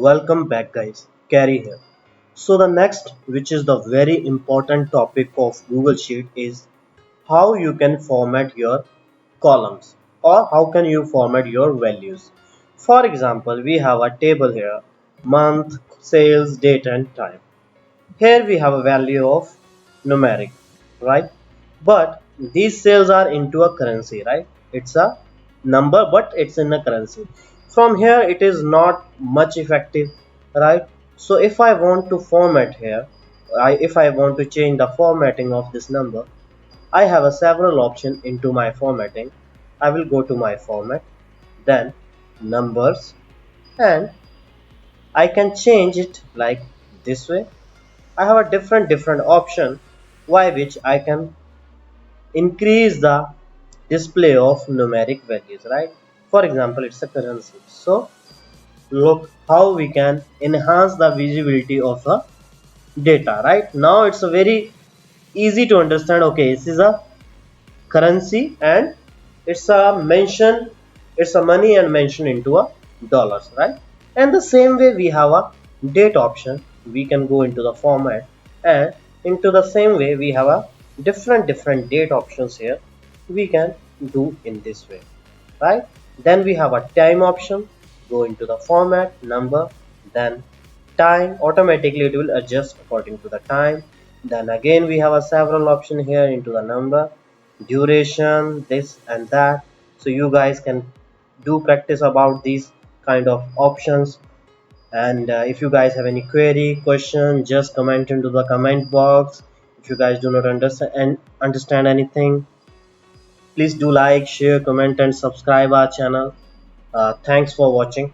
Welcome back guys, Carry here. So the next, which is the very important topic of Google Sheet, is how you can format your columns or how can you format your values. For example, we have a table here: month, sales, date and time. Here we have a value of numeric, right? But these sales are into a currency, right? It's a number, but it's in a currency. From here, it is not much effective, right? So if I want to format here, if I want to change the formatting of this number, I have a several option into my formatting. I will go to my format, then numbers, and I can change it like this way. I have a different option by which I can increase the display of numeric values, right? For example, it's a currency. So look how we can enhance the visibility of the data, right? Now it's a very easy to understand. Okay, this is a currency and it's a mention, it's a money and mention into a dollars, right? And the same way we have a date option. We can go into the format, and into the same way we have a different date options here. We can do in this way, right? Then we have a time option. Go into the format, number, then time. Automatically it will adjust according to the time. Then again we have a several option here into the number, duration, this and that. So you guys can do practice about these kind of options. And if you guys have any query, question, just comment into the comment box. If you guys do not understand anything, please do like, share, comment and subscribe our channel. Thanks for watching.